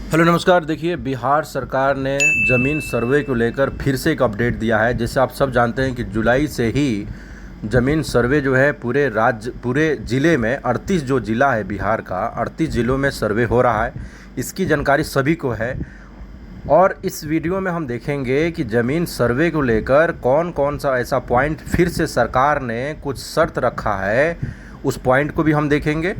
Hello नमस्कार। देखिए, बिहार सरकार ने ज़मीन सर्वे को लेकर फिर से एक अपडेट दिया है। जैसे आप सब जानते हैं कि जुलाई से ही ज़मीन सर्वे जो है पूरे ज़िले में 38 जो ज़िला है बिहार का 38 ज़िलों में सर्वे हो रहा है। इसकी जानकारी सभी को है और इस वीडियो में हम देखेंगे कि ज़मीन सर्वे को लेकर कौन कौन सा ऐसा पॉइंट फिर से सरकार ने कुछ शर्त रखा है, उस पॉइंट को भी हम देखेंगे।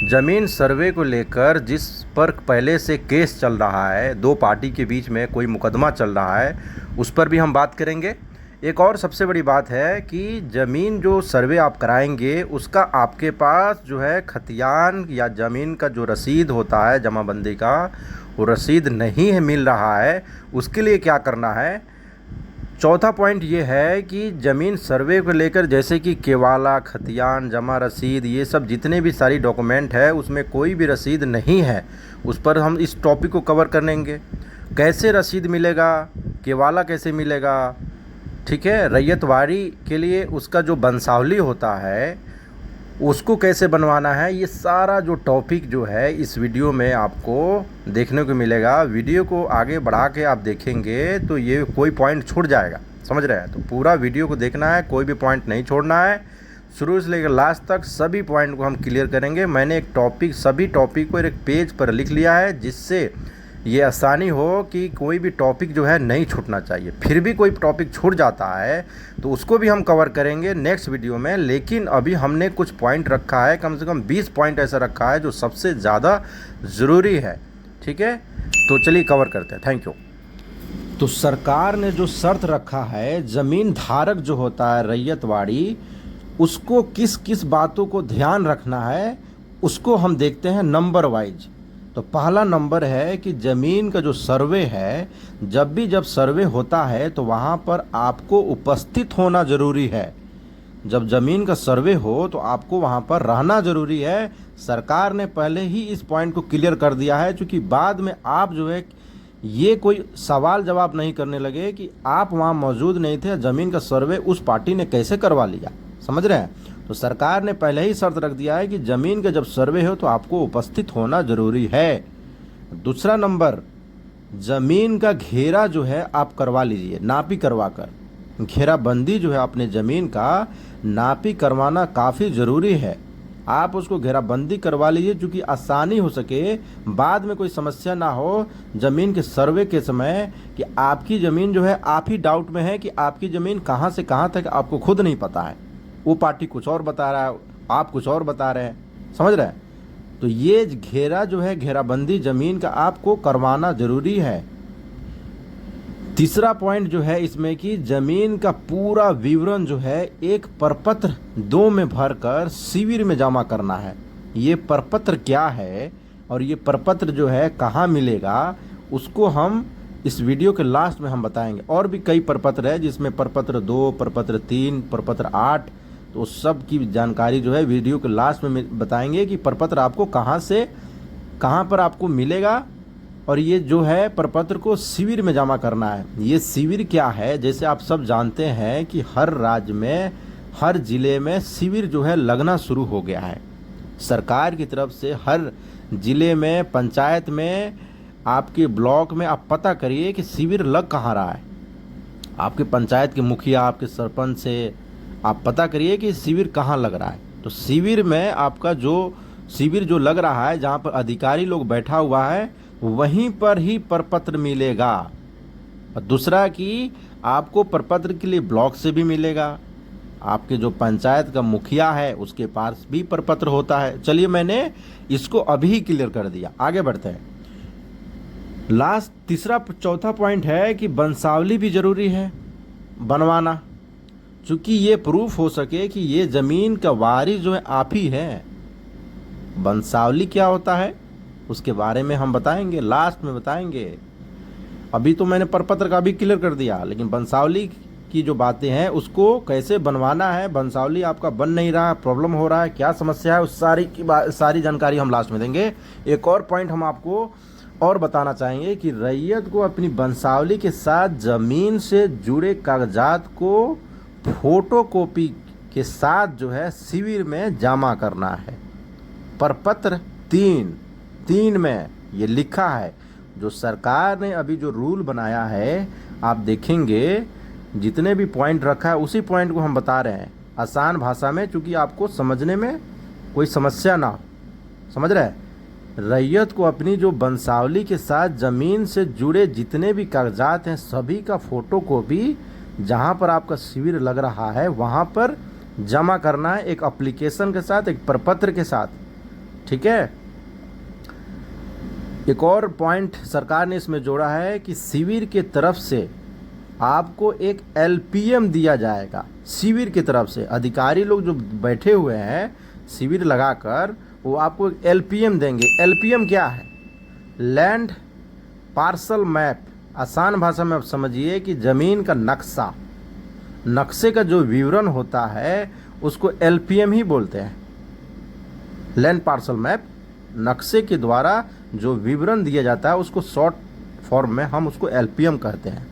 ज़मीन सर्वे को लेकर जिस पर पहले से केस चल रहा है, दो पार्टी के बीच में कोई मुकदमा चल रहा है, उस पर भी हम बात करेंगे। एक और सबसे बड़ी बात है कि ज़मीन जो सर्वे आप कराएंगे उसका आपके पास जो है खतियान या ज़मीन का जो रसीद होता है जमाबंदी का, वो रसीद नहीं है मिल रहा है। उसके लिए क्या करना है? चौथा पॉइंट ये है कि ज़मीन सर्वे को लेकर जैसे कि केवाला, खतियान, जमा रसीद, ये सब जितने भी सारी डॉक्यूमेंट है उसमें कोई भी रसीद नहीं है। उस पर हम इस टॉपिक को कवर करेंगे। कैसे रसीद मिलेगा, केवाला कैसे मिलेगा, ठीक है, रैयतवाड़ी के लिए उसका जो बंसावली होता है उसको कैसे बनवाना है, ये सारा जो टॉपिक जो है इस वीडियो में आपको देखने को मिलेगा। वीडियो को आगे बढ़ा के आप देखेंगे तो ये कोई पॉइंट छूट जाएगा, समझ रहे हैं? तो पूरा वीडियो को देखना है, कोई भी पॉइंट नहीं छोड़ना है। शुरू से लेकर लास्ट तक सभी पॉइंट को हम क्लियर करेंगे। मैंने सभी टॉपिक को एक पेज पर लिख लिया है जिससे ये आसानी हो कि कोई भी टॉपिक जो है नहीं छूटना चाहिए। फिर भी कोई टॉपिक छूट जाता है तो उसको भी हम कवर करेंगे नेक्स्ट वीडियो में। लेकिन अभी हमने कुछ पॉइंट रखा है, कम से कम 20 पॉइंट ऐसा रखा है जो सबसे ज़्यादा ज़रूरी है, ठीक है? तो चलिए कवर करते हैं। Thank you. तो सरकार ने जो शर्त रखा है, ज़मीन धारक जो होता है रैयतवाड़ी, उसको किस किस बातों को ध्यान रखना है उसको हम देखते हैं नंबर वाइज। तो पहला नंबर है कि ज़मीन का जो सर्वे है, जब सर्वे होता है तो वहाँ पर आपको उपस्थित होना ज़रूरी है। जब ज़मीन का सर्वे हो तो आपको वहाँ पर रहना ज़रूरी है। सरकार ने पहले ही इस पॉइंट को क्लियर कर दिया है, क्योंकि बाद में आप जो है ये कोई सवाल जवाब नहीं करने लगे कि आप वहाँ मौजूद नहीं थे, ज़मीन का सर्वे उस पार्टी ने कैसे करवा लिया, समझ रहे हैं? तो सरकार ने पहले ही शर्त रख दिया है कि ज़मीन का जब सर्वे हो तो आपको उपस्थित होना ज़रूरी है। दूसरा नंबर, ज़मीन का घेरा जो है आप करवा लीजिए, नापी करवा कर। घेराबंदी जो है अपने ज़मीन का नापी करवाना काफ़ी ज़रूरी है। आप उसको घेराबंदी करवा लीजिए, क्योंकि आसानी हो सके, बाद में कोई समस्या ना हो ज़मीन के सर्वे के समय कि आपकी ज़मीन जो है, आप ही डाउट में है कि आपकी ज़मीन कहाँ से कहाँ तक आपको खुद नहीं पता है। वो पार्टी कुछ और बता रहा है, आप कुछ और बता रहे हैं, समझ रहे हैं? तो ये घेरा जो है, घेराबंदी ज़मीन का आपको करवाना ज़रूरी है। तीसरा पॉइंट जो है इसमें कि ज़मीन का पूरा विवरण जो है एक प्रपत्र 2 में भरकर शिविर में जमा करना है। ये प्रपत्र क्या है और ये प्रपत्र जो है कहाँ मिलेगा, उसको हम इस वीडियो के लास्ट में हम बताएंगे। और भी कई प्रपत्र है, जिसमें प्रपत्र 2, प्रपत्र 3, प्रपत्र 8, तो सब की जानकारी जो है वीडियो के लास्ट में बताएंगे कि प्रपत्र आपको कहाँ से कहाँ पर आपको मिलेगा। और ये जो है प्रपत्र को शिविर में जमा करना है। ये शिविर क्या है? जैसे आप सब जानते हैं कि हर राज्य में, हर ज़िले में शिविर जो है लगना शुरू हो गया है। सरकार की तरफ से हर ज़िले में, पंचायत में, आपके ब्लॉक में आप पता करिए कि शिविर लग कहाँ रहा है। आपके पंचायत के मुखिया, आपके सरपंच से आप पता करिए कि शिविर कहाँ लग रहा है। तो शिविर में आपका जो शिविर जो लग रहा है, जहाँ पर अधिकारी लोग बैठा हुआ है, वहीं पर ही प्रपत्र मिलेगा। और दूसरा कि आपको प्रपत्र के लिए ब्लॉक से भी मिलेगा, आपके जो पंचायत का मुखिया है उसके पास भी प्रपत्र होता है। चलिए, मैंने इसको अभी ही क्लियर कर दिया, आगे बढ़ते हैं। चौथा पॉइंट है कि बंसावली भी ज़रूरी है बनवाना, चूँकि ये प्रूफ हो सके कि ये ज़मीन का वारिस जो है आप ही हैं। बंसावली क्या होता है उसके बारे में हम बताएंगे, लास्ट में बताएंगे। अभी तो मैंने प्रपत्र का भी क्लियर कर दिया, लेकिन बंसावली की जो बातें हैं उसको कैसे बनवाना है, बंसावली आपका बन नहीं रहा, प्रॉब्लम हो रहा है, क्या समस्या है, उस सारी जानकारी हम लास्ट में देंगे। एक और पॉइंट हम आपको और बताना चाहेंगे कि रैयत को अपनी बंसावली के साथ ज़मीन से जुड़े कागजात को फोटोकॉपी के साथ जो है शिविर में जमा करना है। प्रपत्र 3 में ये लिखा है, जो सरकार ने अभी जो रूल बनाया है, आप देखेंगे जितने भी पॉइंट रखा है उसी पॉइंट को हम बता रहे हैं आसान भाषा में, चूँकि आपको समझने में कोई समस्या ना हो। समझ रहे हैं? रैयत को अपनी जो वंशावली के साथ ज़मीन से जुड़े जितने भी कागजात हैं सभी का फ़ोटो कॉपी जहाँ पर आपका शिविर लग रहा है वहाँ पर जमा करना है, एक एप्लीकेशन के साथ, एक प्रपत्र के साथ। ठीक है। एक और पॉइंट सरकार ने इसमें जोड़ा है कि शिविर के तरफ से आपको एक एलपीएम दिया जाएगा। शिविर की तरफ से अधिकारी लोग जो बैठे हुए हैं शिविर लगाकर, वो आपको एक एलपीएम देंगे। एलपीएम क्या है? Land parcel map. आसान भाषा में आप समझिए कि ज़मीन का नक्शा, नक्शे का जो विवरण होता है उसको एलपीएम ही बोलते हैं। लैंड पार्सल मैप, नक्शे के द्वारा जो विवरण दिया जाता है उसको शॉर्ट फॉर्म में हम उसको एलपीएम कहते हैं।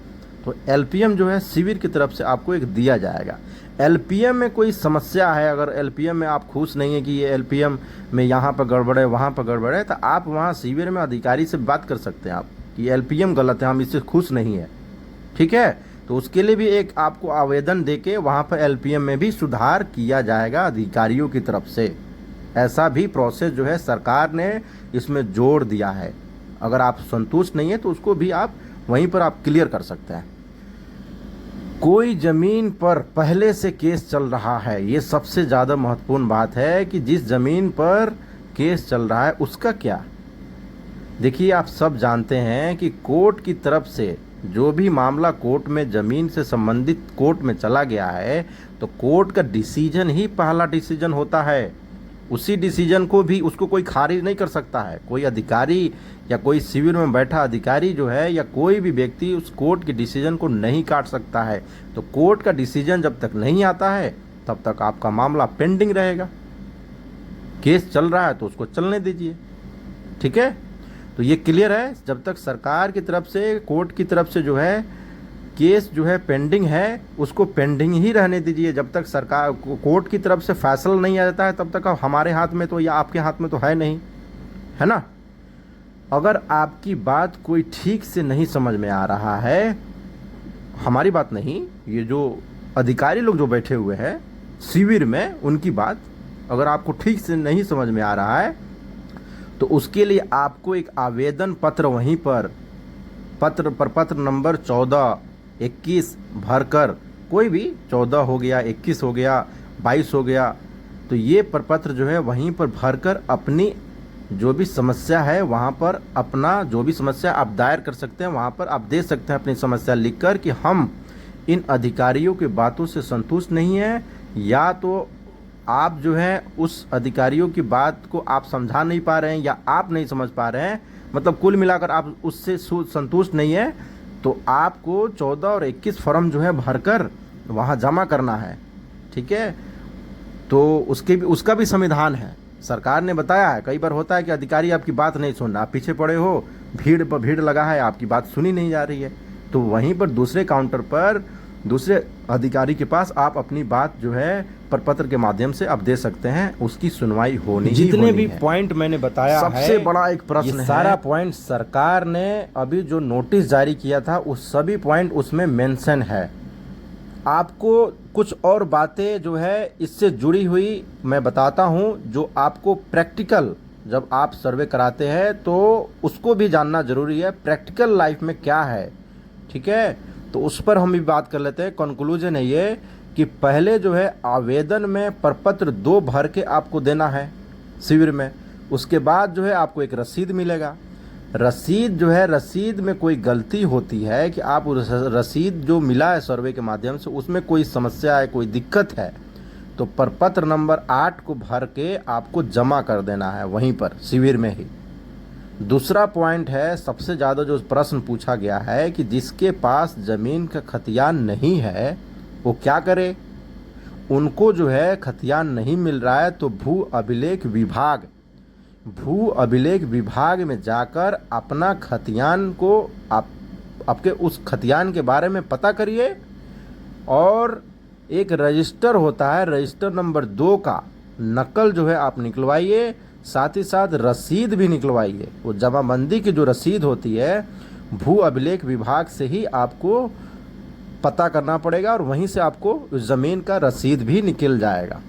तो एलपीएम जो है शिविर की तरफ से आपको एक दिया जाएगा। एलपीएम में कोई समस्या है, अगर एलपीएम में आप खुश नहीं है कि ये एलपीएम में यहाँ पर गड़बड़ है वहाँ पर गड़बड़ है, तो आप वहाँ शिविर में अधिकारी से बात कर सकते हैं आप कि एलपीएम गलत है, हम इससे खुश नहीं है। ठीक है। तो उसके लिए भी एक आपको आवेदन देके वहाँ पर एलपीएम में भी सुधार किया जाएगा अधिकारियों की तरफ से। ऐसा भी प्रोसेस जो है सरकार ने इसमें जोड़ दिया है। अगर आप संतुष्ट नहीं है तो उसको भी आप वहीं पर आप क्लियर कर सकते हैं। कोई ज़मीन पर पहले से केस चल रहा है, ये सबसे ज़्यादा महत्वपूर्ण बात है कि जिस ज़मीन पर केस चल रहा है उसका क्या। देखिए, आप सब जानते हैं कि कोर्ट की तरफ से जो भी मामला कोर्ट में ज़मीन से संबंधित कोर्ट में चला गया है तो कोर्ट का डिसीजन ही पहला डिसीजन होता है। उसी डिसीजन को भी उसको कोई खारिज नहीं कर सकता है। कोई अधिकारी या कोई शिविर में बैठा अधिकारी जो है या कोई भी व्यक्ति उस कोर्ट के डिसीजन को नहीं काट सकता है। तो कोर्ट का डिसीजन जब तक नहीं आता है तब तक आपका मामला पेंडिंग रहेगा। केस चल रहा है तो उसको चलने दीजिए। ठीक है। तो ये क्लियर है। जब तक सरकार की तरफ से, कोर्ट की तरफ से जो है केस जो है पेंडिंग है उसको पेंडिंग ही रहने दीजिए। जब तक सरकार कोर्ट की तरफ से फैसला नहीं आ जाता है तब तक हमारे हाथ में तो या आपके हाथ में तो है नहीं, है ना। अगर आपकी बात कोई ठीक से नहीं समझ में आ रहा है, हमारी बात नहीं, ये जो अधिकारी लोग जो बैठे हुए हैं शिविर में उनकी बात अगर आपको ठीक से नहीं समझ में आ रहा है तो उसके लिए आपको एक आवेदन पत्र वहीं पर पत्र नंबर 14-21 भरकर, कोई भी 14 हो गया, 21 हो गया, 22 हो गया, तो ये प्रपत्र जो है वहीं पर भरकर अपनी जो भी समस्या है वहाँ पर अपना जो भी समस्या आप दायर कर सकते हैं, वहाँ पर आप दे सकते हैं अपनी समस्या लिखकर कि हम इन अधिकारियों की बातों से संतुष्ट नहीं हैं, या तो आप जो है उस अधिकारियों की बात को आप समझा नहीं पा रहे हैं या आप नहीं समझ पा रहे हैं, मतलब कुल मिलाकर आप उससे संतुष्ट नहीं है, तो आपको 14 और 21 फॉर्म जो है भरकर वहाँ जमा करना है। ठीक है। तो उसका भी संविधान है, सरकार ने बताया है। कई बार होता है कि अधिकारी आपकी बात नहीं सुन रहा, आप पीछे पड़े हो, भीड़ पर भीड़ लगा है, आपकी बात सुनी नहीं जा रही है, तो वहीं पर दूसरे काउंटर पर दूसरे अधिकारी के पास आप अपनी बात जो है प्रपत्र के माध्यम से आप दे सकते हैं, उसकी सुनवाई होनी ही होनी है। जितने भी पॉइंट मैंने बताया सबसे बड़ा एक प्रश्न है, सारा पॉइंट सरकार ने अभी जो नोटिस जारी किया था उस सभी पॉइंट उसमें मेंशन है। आपको कुछ और बातें जो है इससे जुड़ी हुई मैं बताता हूं, जो आपको प्रैक्टिकल जब आप सर्वे कराते हैं तो उसको भी जानना जरूरी है, प्रैक्टिकल लाइफ में क्या है। ठीक है। तो उस पर हम भी बात कर लेते हैं। कंक्लूजन है ये कि पहले जो है आवेदन में प्रपत्र 2 भर के आपको देना है शिविर में, उसके बाद जो है आपको एक रसीद मिलेगा। रसीद जो है, रसीद में कोई गलती होती है कि आप उस रसीद जो मिला है सर्वे के माध्यम से उसमें कोई समस्या है, कोई दिक्कत है, तो प्रपत्र नंबर 8 को भर के आपको जमा कर देना है वहीं पर शिविर में ही। दूसरा पॉइंट है, सबसे ज़्यादा जो प्रश्न पूछा गया है कि जिसके पास ज़मीन का खतियान नहीं है वो क्या करे। उनको जो है खतियान नहीं मिल रहा है तो भू अभिलेख विभाग में जाकर अपना खतियान को आपके उस खतियान के बारे में पता करिए, और एक रजिस्टर होता है, रजिस्टर नंबर 2 का नकल जो है आप निकलवाइए, साथ ही साथ रसीद भी निकलवाइए। वो जमाबंदी की जो रसीद होती है भू अभिलेख विभाग से ही आपको पता करना पड़ेगा और वहीं से आपको उस ज़मीन का रसीद भी निकल जाएगा।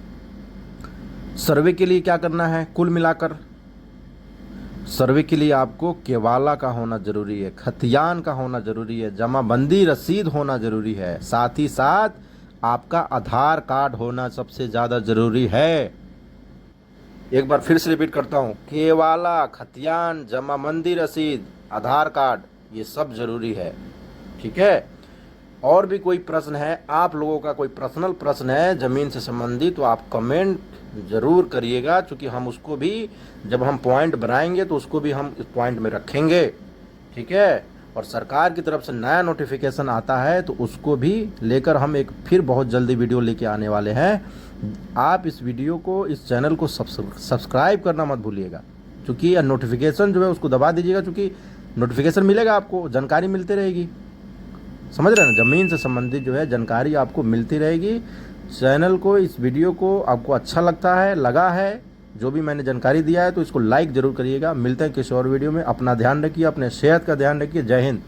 सर्वे के लिए क्या करना है, कुल मिलाकर सर्वे के लिए आपको केवाला का होना ज़रूरी है, खतियान का होना ज़रूरी है, जमाबंदी रसीद होना ज़रूरी है, साथ ही साथ आपका आधार कार्ड होना सबसे ज़्यादा ज़रूरी है। एक बार फिर से रिपीट करता हूँ, केवाला, खतियान, जमाबंदी रसीद, आधार कार्ड, ये सब ज़रूरी है। ठीक है। और भी कोई प्रश्न है, आप लोगों का कोई पर्सनल प्रश्न है ज़मीन से संबंधित, तो आप कमेंट ज़रूर करिएगा, क्योंकि हम उसको भी जब हम पॉइंट बनाएंगे तो उसको भी हम इस पॉइंट में रखेंगे। ठीक है। और सरकार की तरफ से नया नोटिफिकेशन आता है तो उसको भी लेकर हम एक फिर बहुत जल्दी वीडियो लेके आने वाले हैं। आप इस वीडियो को, इस चैनल को सब्सक्राइब करना मत भूलिएगा, क्योंकि नोटिफिकेशन जो है उसको दबा दीजिएगा, क्योंकि नोटिफिकेशन मिलेगा, आपको जानकारी मिलती रहेगी। समझ रहे हैं ना, ज़मीन से संबंधित जो है जानकारी आपको मिलती रहेगी। चैनल को, इस वीडियो को आपको अच्छा लगता है, लगा है जो भी मैंने जानकारी दिया है, तो इसको लाइक ज़रूर करिएगा। मिलते हैं किसी और वीडियो में। अपना ध्यान रखिए, अपने सेहत का ध्यान रखिए। जय हिंद।